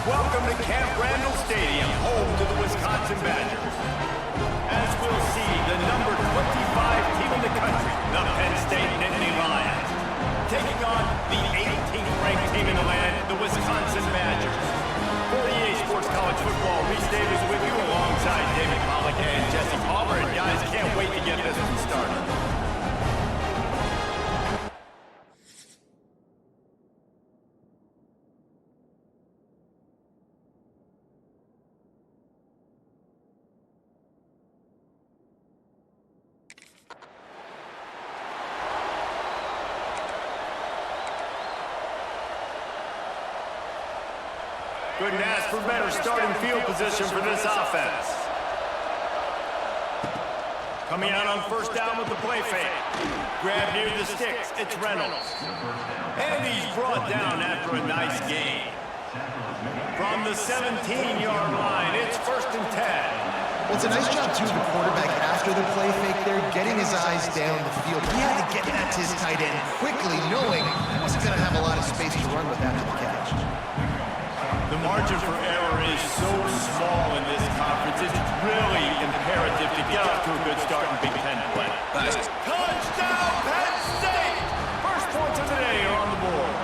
Welcome to Camp Randall Stadium, home to the Wisconsin Badgers. As we'll see, the number 25 team in the country, the Penn State Nittany Lions, taking on the 18th ranked team in the land, the Wisconsin Badgers. For EA Sports College Football, Reese Davis with you alongside David Pollock and Jesse Palmer. And guys, can't wait to get this one started. Couldn't ask for better starting field position for this offense. Coming out on first down with the play fake. Grab near the sticks, it's Reynolds. And he's brought down after a nice gain. From the 17-yard line, it's 1st and 10. Well, it's a nice job, too, of the quarterback after the play fake there, getting his eyes down the field. He had to get that to his tight end quickly, knowing he wasn't going to have a lot of space to run with after the catch. The margin for error is so small in this conference, it's really imperative to get off to a good start in Big Ten play. Touchdown, Penn State! First points of the day are on the board.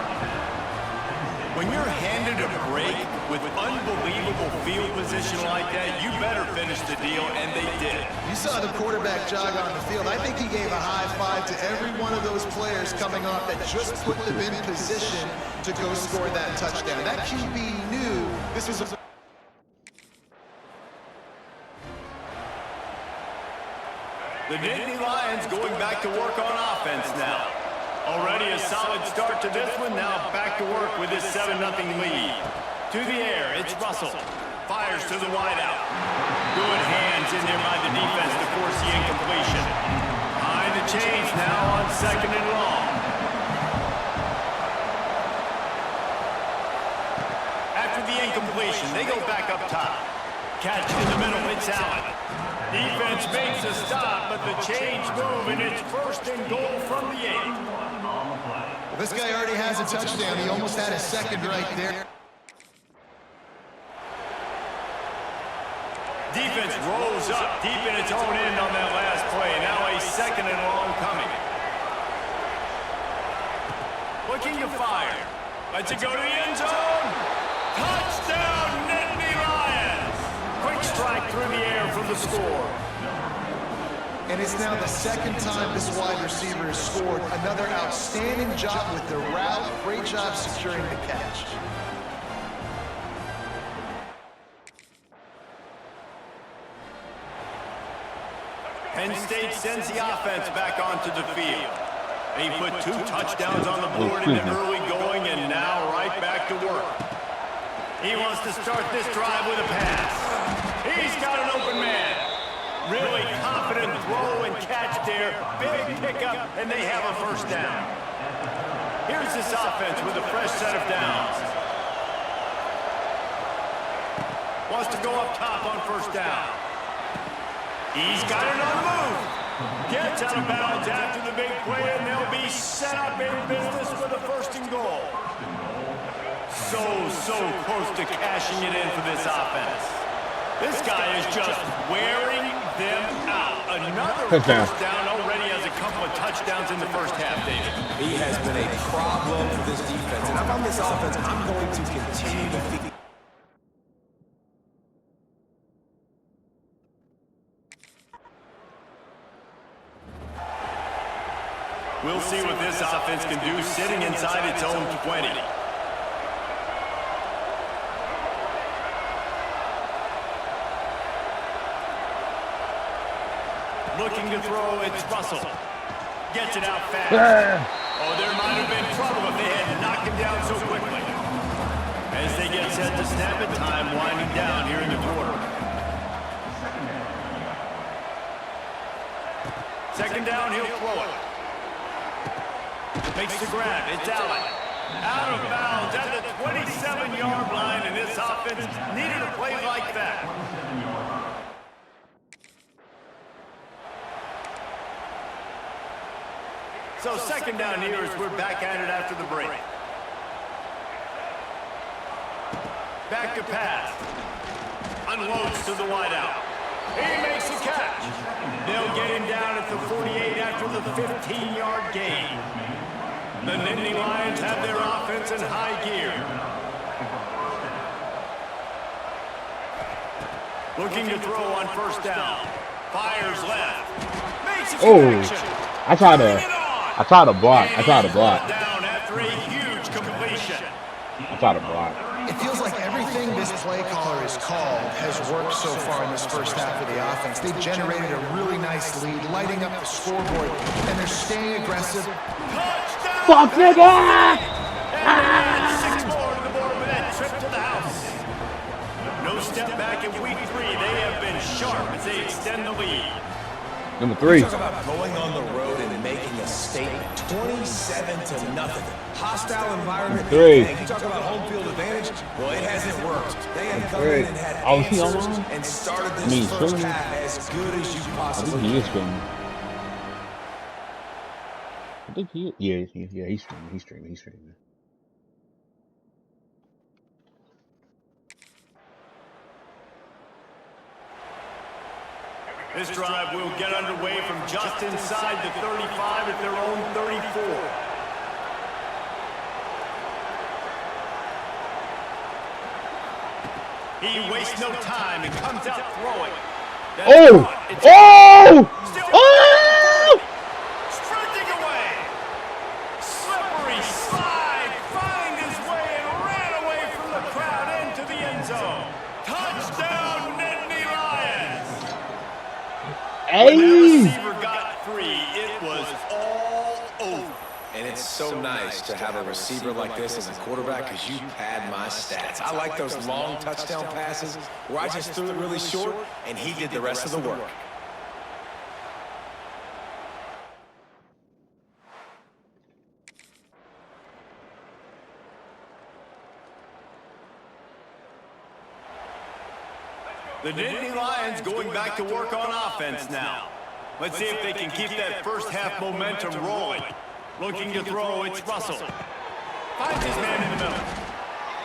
When you're handed a break with unbelievable field position like that, you better finish the deal, and they did. You saw the quarterback jog on the field. I think he gave a high five to every one of those players coming off that just put them in position to go score that touchdown. That QB knew this was a... The Nittany Lions going back to work on offense now. Already a solid start to this one, now back to work with his 7-0 lead. To the air, it's Russell. Fires to the wideout. Good hands in there by the defense to force the incompletion. Behind the chains now on 2nd and long. After the incompletion, they go back up top. Catch in the middle, it's Allen. Defense makes a stop, but the chains move, and it's 1st and goal from the 8. Well, this guy already has a touchdown. He almost had a second right there. Defense rolls up deep in its own end on that last play. Now a 2nd and long coming. Looking to fire. Lets it go to the end zone. Touchdown, Nittany Lions! Quick strike through the air from the score. And it's now the 2nd time this wide receiver has scored. Another outstanding job with the route. Great job securing the catch. Penn State sends the offense back onto the field. They put 2 touchdowns on the board in the early going, and now right back to work. He wants to start this drive with a pass. He's got an open man. Really confident throw and catch there. Big pickup, and they have a 1st down. Here's this offense with a fresh set of downs. Wants to go up top on 1st down. He's got it on the move. Gets out of bounds after the big play, and they'll be set up in business for the 1st and goal. So close to cashing it in for this offense. This guy is just wearing them out. Another 1st down, already has a couple of touchdowns in the 1st half, David. He has been a problem for this defense, and if I'm this offense, I'm going to continue to feed. We'll see what this offense can do sitting inside its own 20. Looking to throw, it's Russell. Gets it out fast. Oh, there might have been trouble if they had knocked him down so quickly. As they get set to snap it, time winding down here in the quarter. 2nd down, he'll throw it. Makes the grab, it's Allen. Out of bounds at the 27-yard line, and this offense needed a play like that. So 2nd down here as we're back at it after the break. Back to pass. Unloads to the wideout. He makes the catch. They'll get him down at the 48 after the 15-yard gain. The Nittany Lions have their offense in high gear. Looking to throw on first down. Fires left. Makes a connection. I tried to block. Down after a huge completion. I tried to block. It feels like everything this play caller has called has worked so far in this first half of the offense. They've generated a really nice lead, lighting up the scoreboard, and they're staying aggressive. Touchdown! Fuck nigga! And 6 more to the board with that trip to the house. No step back in week 3. They have been sharp as they extend the lead. Number 3. Talk about going on the road and making a statement. 27-0. Hostile environment. 3. You talk about home field advantage. Well, it hasn't worked. They have come in and had answers and started this first half as good as you possibly can. I think he is streaming. I think he is. Yeah, he's streaming. This drive will get underway from just inside the 35 at their own 34. He wastes no time and comes out throwing. Sprinting away. Slippery slide. Found his way and ran away from the crowd into the end zone. Touchdown, Nittany Lions. When that receiver got 3, it was all over. And it's so nice to have a receiver like this as a quarterback because you pad my stats. I like those long touchdown passes where I just threw it really short and he did the rest of the work. The Nittany Lions going back to work on offense now. Let's see if they can keep that first half momentum rolling. Looking to throw, it's Russell. Finds his man in the middle.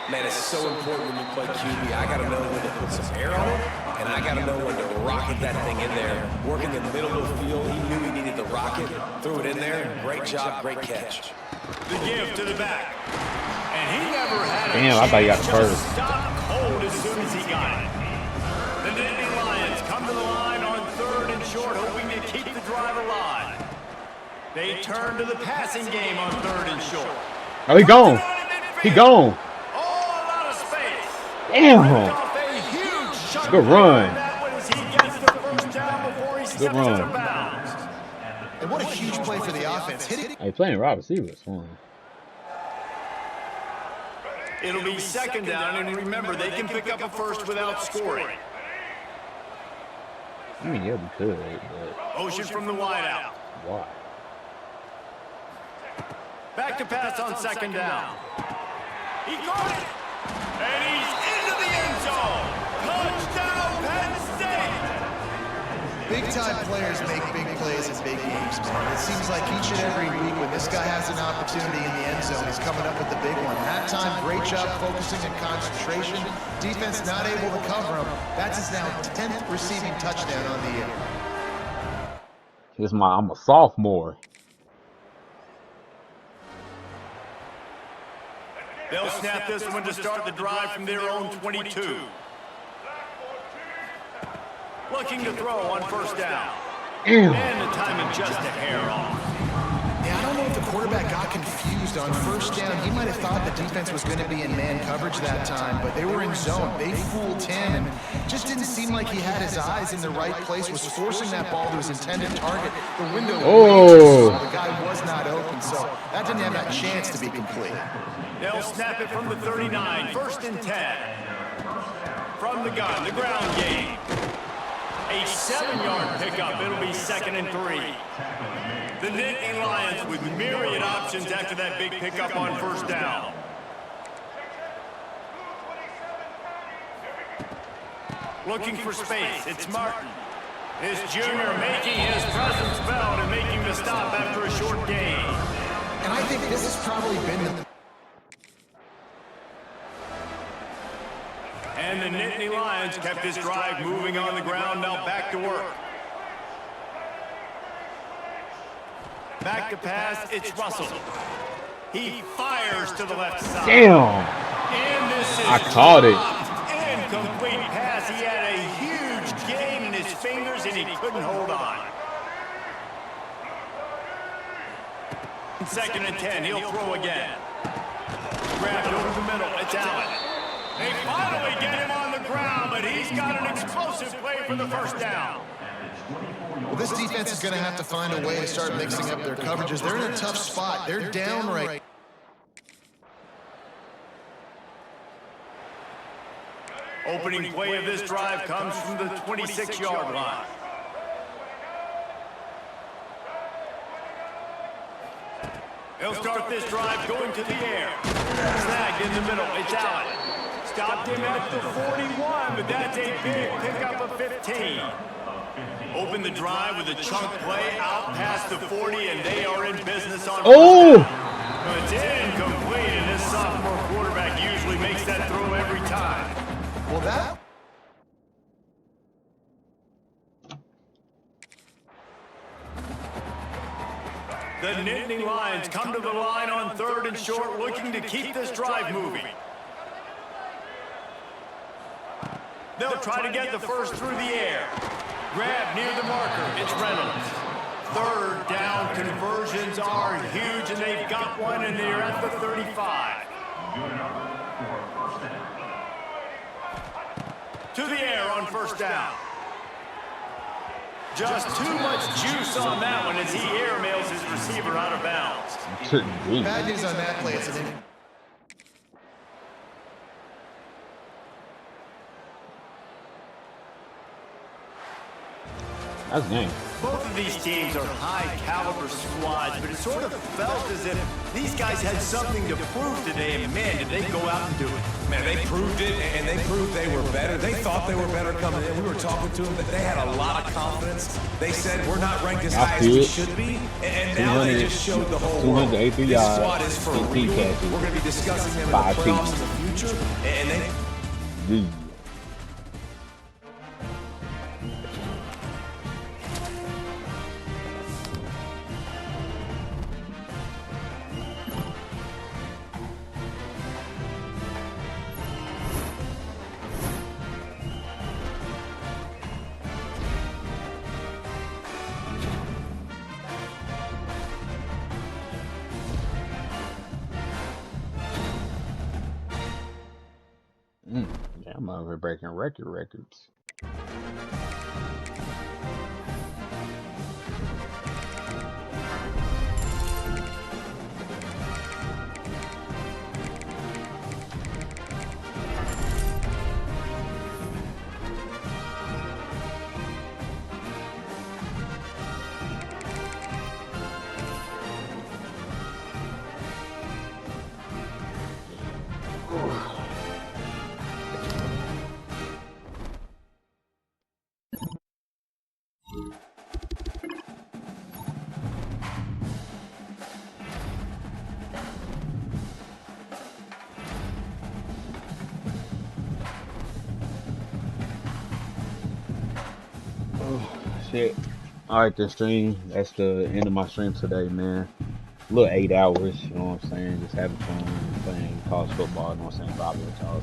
Man, it's so important when you play QB. I got to know when to put some air on it, and I got to know when to rocket that thing in there. Working in the middle of the field, he knew he needed the rocket, threw it in there. Great job, great catch. The give to the back. And he never had a Damn, I thought he got the first. Stop cold as soon as he got it. The Nittany Lions come to the line on 3rd and short, hoping to keep the drive alive. They turn to the passing game on 3rd and short. Oh, he gone. He gone. Oh, a lot of space. Damn. Good run. Good run. And what a huge play for the offense. Hey, playing wide receivers. It'll be 2nd down, and remember, they can pick up a first without scoring. I mean, yeah, we could, but... Motion from the wideout. Why? Back to pass on 2nd down. He caught it. And he's into the end zone. Touchdown, Penn State. Big-time players make big plays in big games, man. It seems like each and every week when this guy has an opportunity in the end zone, he's coming up with the big one. That time, great job focusing and concentration. Defense not able to cover him. That's his now 10th receiving touchdown on the year. I'm a sophomore. They'll snap this one to start the drive from their own 22. Looking to throw on 1st down. And the timing just a hair off. Yeah, I don't know if the quarterback got confused on 1st down. He might have thought the defense was going to be in man coverage that time, but they were in zone. They fooled him and just didn't seem like he had his eyes in the right place, was forcing that ball to his intended target. The window the guy was not open, so that didn't have a chance to be complete. They'll snap it from the 39, 1st and 10. From the gun, the ground game. A 7-yard pickup. It'll be 2nd and 3. The Nittany Lions with myriad options after that big pickup on 1st down. Looking for space. It's Martin. This junior making his presence felt and making the stop after a short gain. And I think this has probably been the... And the Nittany Lions kept this drive moving on the ground. Now back to work. Back to pass, it's Russell. He fires to the left side. Damn. And this is I caught it. Incomplete pass. He had a huge gain in his fingers and he couldn't hold on. 2nd and 10, he'll throw again. Grabbed over the middle, it's Allen. They finally get him on the ground, but he's got an explosive play for the first down. Well, this defense is going to have to find a way to start mixing up their coverages. They're in a tough spot. They're down right. Opening play of this drive comes from the 26-yard line. He'll start this drive going to the air. Snagged in the middle, it's Allen. Stopped him at the 41, but that's a big pickup of 15. Open the drive with a chunk play out past the 40, and they are in business on Oh! It's incomplete, and this sophomore quarterback usually makes that throw every time. Well, that... The Nittany Lions come to the line on 3rd and short, looking to keep this drive moving. They'll try to get the first through the air. Grab near the marker, it's Reynolds. 3rd down conversions are huge, and they've got one, and they're at the 35. To the air on 1st down. Just too much juice on that one as he airmails his receiver out of bounds. Bad news on that play. It's an... That's game. Both of these teams are high-caliber squads, but it sort of felt as if these guys had something to prove today, and man, did they go out and do it. Man, they proved it, and they proved they were better. They thought they were better coming in. We were talking to them, but they had a lot of confidence. They said, we're not ranked as high as we should be, and now they just showed the whole world. This squad is for real. We're going to be discussing them in the playoffs in the future, and they... Yeah, I'm over here breaking records. Shit. Alright, the stream. That's the end of my stream today, man. A little 8 hours, you know what I'm saying? Just having fun, playing college football, you know what I'm saying? Vibing with y'all.